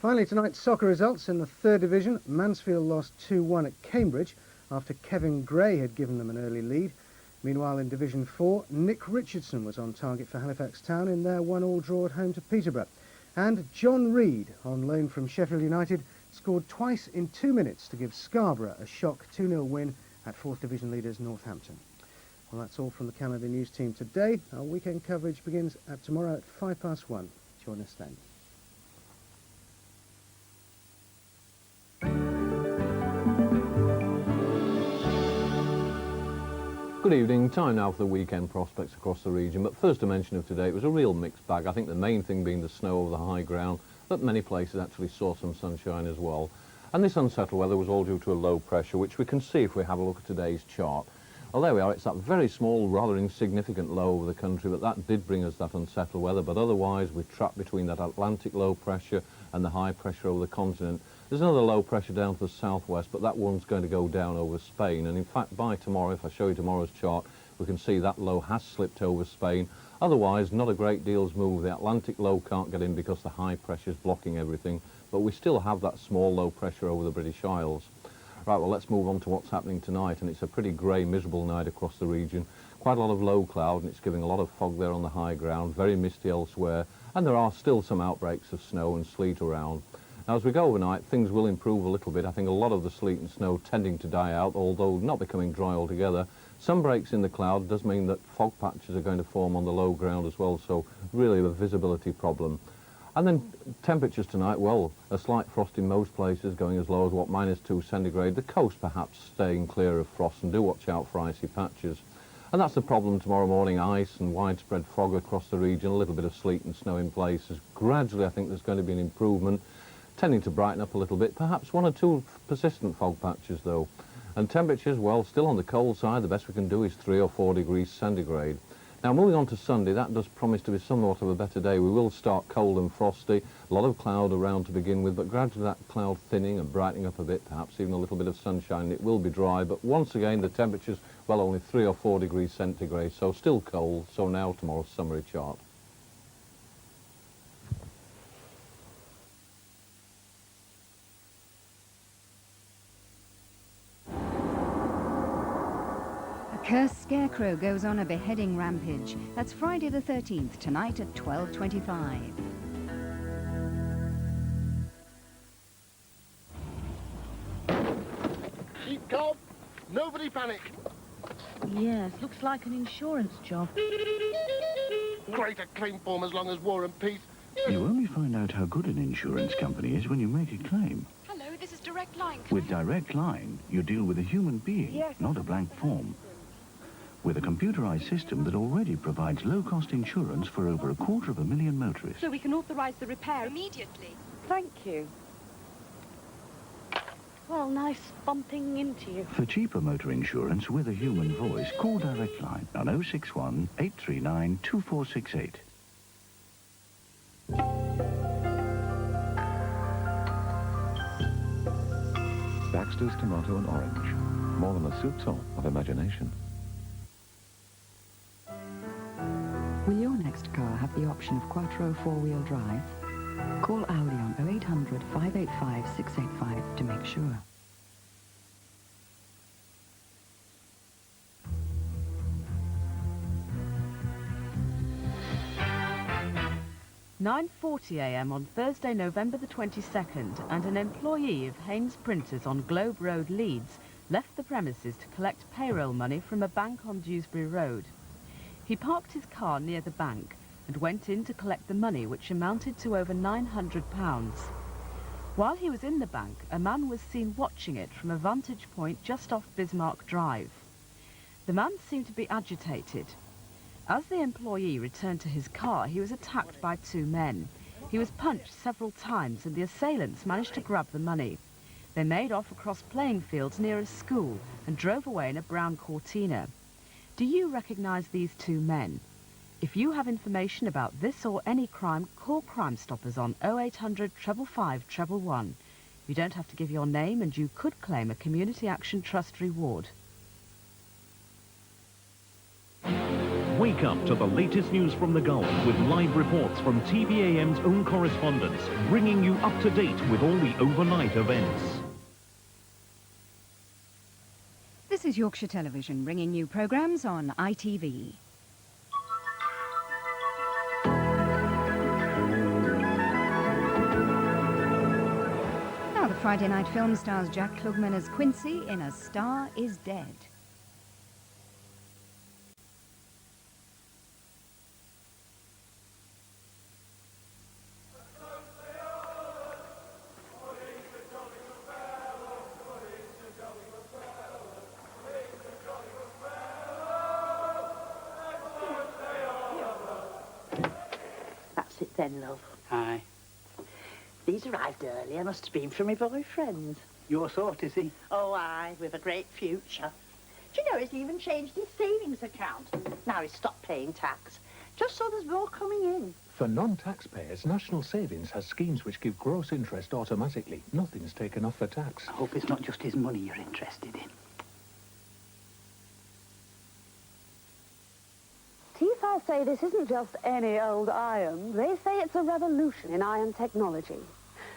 Finally tonight, soccer results in the third division. Mansfield lost 2-1 at Cambridge after Kevin Gray had given them an early lead. Meanwhile in Division 4, Nick Richardson was on target for Halifax Town in their 1-1 draw at home to Peterborough. And John Reed, on loan from Sheffield United, scored twice in 2 minutes to give Scarborough a shock 2-0 win at 4th Division leaders Northampton. Well, that's all from the Canada News team today. Our weekend coverage begins tomorrow at 1:05. Join us then. Good evening. Time now for the weekend prospects across the region, but first dimension of today, it was a real mixed bag. I think the main thing being the snow over the high ground, but many places actually saw some sunshine as well. And this unsettled weather was all due to a low pressure, which we can see if we have a look at today's chart. Well, there we are. It's that very small, rather insignificant low over the country, but that did bring us that unsettled weather. But otherwise, we're trapped between that Atlantic low pressure and the high pressure over the continent. There's another low pressure down to the southwest, but that one's going to go down over Spain. And in fact, by tomorrow, if I show you tomorrow's chart, we can see that low has slipped over Spain. Otherwise, not a great deal's moved. The Atlantic low can't get in because the high pressure's blocking everything. But we still have that small low pressure over the British Isles. Right, well, let's move on to what's happening tonight. And it's a pretty grey, miserable night across the region. Quite a lot of low cloud, and it's giving a lot of fog there on the high ground. Very misty elsewhere. And there are still some outbreaks of snow and sleet around. Now, as we go overnight, things will improve a little bit. I think a lot of the sleet and snow tending to die out, although not becoming dry altogether. Some breaks in the cloud does mean that fog patches are going to form on the low ground as well, so really a visibility problem. And then temperatures tonight, well, a slight frost in most places, going as low as, what, -2 centigrade. The coast perhaps staying clear of frost, and do watch out for icy patches. And that's the problem tomorrow morning, ice and widespread fog across the region, a little bit of sleet and snow in places. Gradually, I think there's going to be an improvement, tending to brighten up a little bit, perhaps 1 or 2 persistent fog patches though. And temperatures, well, still on the cold side. The best we can do is 3 or 4 degrees centigrade. Now, moving on to Sunday, that does promise to be somewhat of a better day. We will start cold and frosty, a lot of cloud around to begin with, but gradually that cloud thinning and brightening up a bit, perhaps even a little bit of sunshine. It will be dry, but once again, the temperatures, well, only 3 or 4 degrees centigrade, so still cold. So now tomorrow's summary chart. Cursed Scarecrow goes on a beheading rampage. That's Friday the 13th, tonight at 12:25. Keep calm. Nobody panic. Yes, looks like an insurance job. Great a claim form as long as war and peace. You only find out how good an insurance company is when you make a claim. Hello, this is Direct Line. With Direct Line, you deal with a human being, not a blank form. With a computerized system that already provides low-cost insurance for over 250,000 motorists. So we can authorise the repair immediately. Thank you. Well, nice bumping into you. For cheaper motor insurance with a human voice, call Direct Line on 061 839 2468. Baxter's Tomato and Orange. More than a soup salt of imagination. Will your next car have the option of Quattro four-wheel drive? Call Audi on 0800 585 685 to make sure. "9:40 a.m. on Thursday, November the 22nd, and an employee of Haynes Printers on Globe Road, Leeds, left the premises to collect payroll money from a bank on Dewsbury Road. He parked his car near the bank and went in to collect the money, which amounted to over £900. While he was in the bank, a man was seen watching it from a vantage point just off Bismarck Drive. The man seemed to be agitated. As the employee returned to his car, he was attacked by 2 men. He was punched several times, and the assailants managed to grab the money. They made off across playing fields near a school and drove away in a brown Cortina. Do you recognise these 2 men? If you have information about this or any crime, call Crimestoppers on 0800 555 111. You don't have to give your name, and you could claim a Community Action Trust reward. Wake up to the latest news from the Gulf with live reports from TVAM's own correspondents, bringing you up to date with all the overnight events. This is Yorkshire Television, bringing you programmes on ITV. Now the Friday night film stars Jack Klugman as Quincy in A Star Is Dead. That's it then, love. Aye. These arrived early. I must have been from my boyfriend. Your sort, is he? Oh, aye, with a great future. Do you know he's even changed his savings account? Now he's stopped paying tax, just so there's more coming in. For non-taxpayers, National Savings has schemes which give gross interest automatically. Nothing's taken off for tax. I hope it's not just his money you're interested in. Tefal say this isn't just any old iron. They say it's a revolution in iron technology.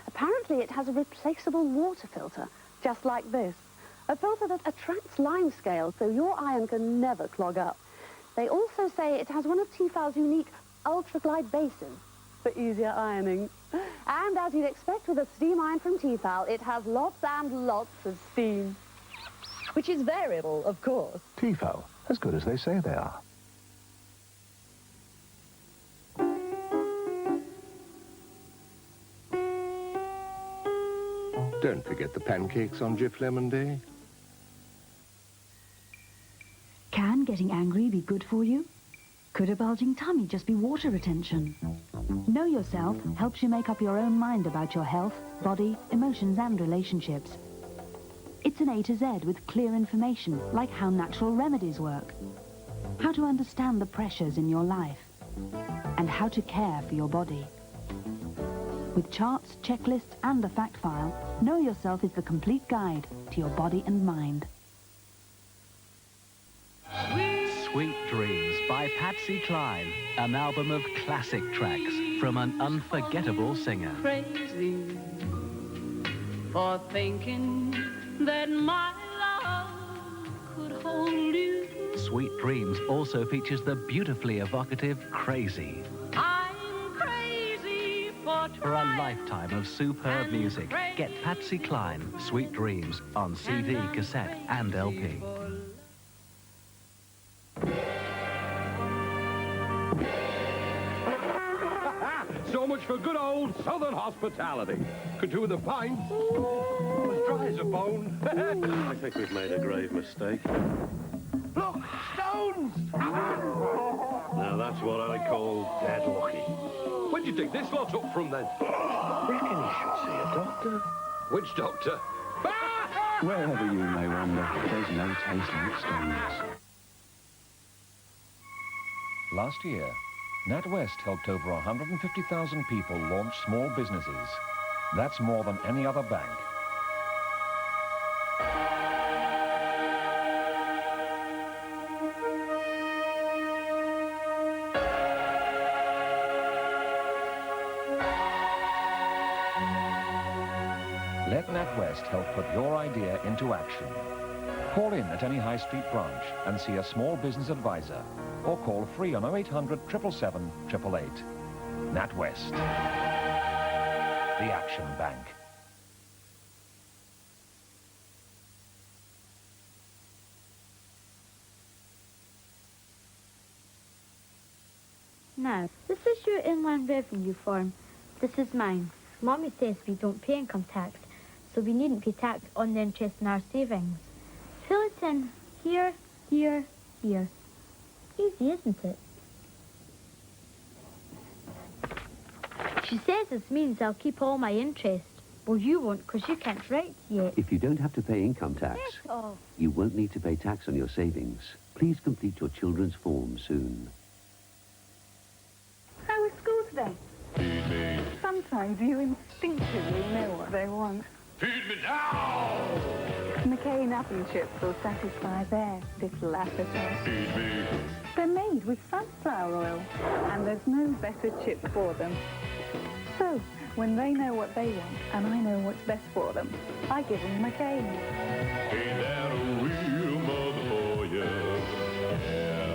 Apparently it has a replaceable water filter, just like this. A filter that attracts limescale so your iron can never clog up. They also say it has one of Tefal's unique ultra-glide bases for easier ironing. And as you'd expect with a steam iron from Tefal, it has lots and lots of steam. Which is variable, of course. Tefal, as good as they say they are. Don't forget the pancakes on Jif Lemon Day. Can getting angry be good for you? Could a bulging tummy just be water retention? Know Yourself helps you make up your own mind about your health, body, emotions and relationships. It's an A to Z with clear information, like how natural remedies work, how to understand the pressures in your life, and how to care for your body. With charts, checklists and a fact file, Know Yourself is the complete guide to your body and mind. Sweet Dreams by Patsy Cline, an album of classic tracks from an unforgettable singer. Crazy for thinking that my love could hold you. Sweet Dreams also features the beautifully evocative Crazy. I'm crazy For a lifetime of superb music, get Patsy Cline, Sweet Dreams on CD, cassette and LP. So much for good old Southern hospitality. Could do with a pint. Ooh, as dry as a bone. I think we've made a grave mistake. Look, stones! Now that's what I call dead lucky. Where'd you dig this lot up from then? Reckon you should see a doctor. Which doctor? Wherever you may wander, there's no taste like stones. Last year, NatWest helped over 150,000 people launch small businesses. That's more than any other bank. Let NatWest help put your idea into action. Call in at any high street branch and see a small business advisor, or call free on 0800 777 888. NatWest, the Action Bank. Now, this is your inland revenue form. This is mine. Mommy says we don't pay income tax, so we needn't pay tax on the interest in our savings. Fill it in here, here, here. Easy, isn't it? She says this means I'll keep all my interest. Well, you won't, because you can't write yet. If you don't have to pay income tax, Oh. you won't need to pay tax on your savings. Please complete your children's form soon. How was school today? Sometimes you instinctively know what they want. Feed me now! McCain apple chips will satisfy their little appetite. Feed me. They're made with sunflower oil, and there's no better chip for them. So, when they know what they want, and I know what's best for them, I give them McCain. Ain't that a real mother for you? Yeah.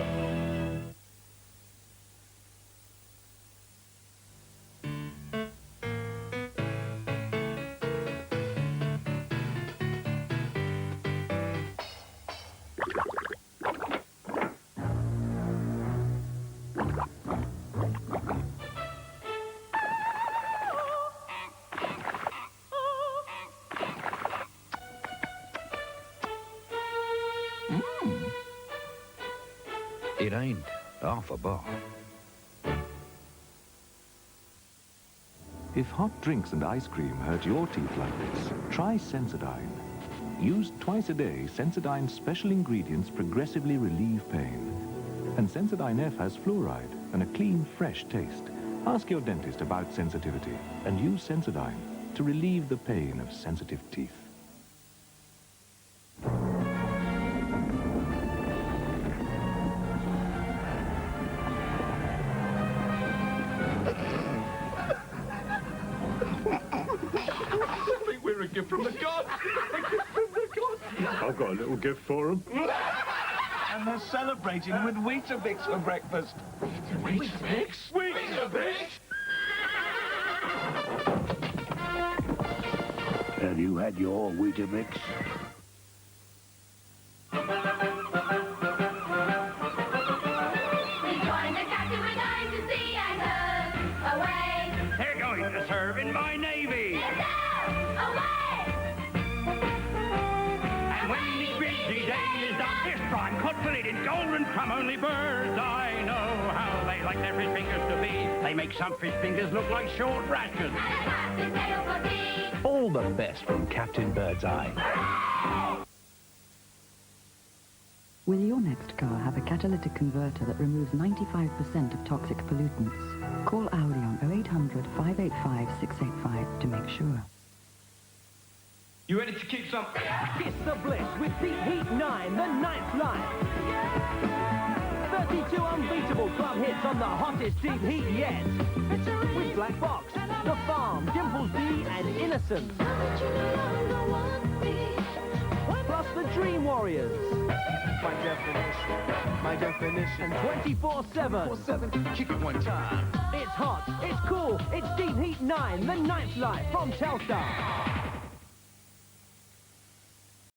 It ain't half a bar. If hot drinks and ice cream hurt your teeth like this, try Sensodyne. Used twice a day, Sensodyne's special ingredients progressively relieve pain. And Sensodyne F has fluoride and a clean, fresh taste. Ask your dentist about sensitivity and use Sensodyne to relieve the pain of sensitive teeth. We're a gift from the gods. I've got a little gift for him. And they're celebrating with Weetabix for breakfast. Weetabix? Weetabix? Have you had your Weetabix? They're going to serve in my Navy. And when the grizzly day is done, this prime cut fillet in golden crumb, only birds I know how they like their fish fingers to be. They make some fish fingers look like short rations. All the best from Captain Birdseye. Will your next car have a catalytic converter that removes 95% of toxic pollutants? Call Audi on 0800 585 685 to make sure. You ready to kick some? Kiss the bliss with Deep Heat 9, the ninth life. 32 unbeatable club hits on the hottest Deep Heat yet. With Black Box, The Farm, Dimples D and Innocence. Plus the Dream Warriors. My definition. And 24/7. Kick it one time. It's hot, it's cool, it's Deep Heat 9, the ninth life from Telstar.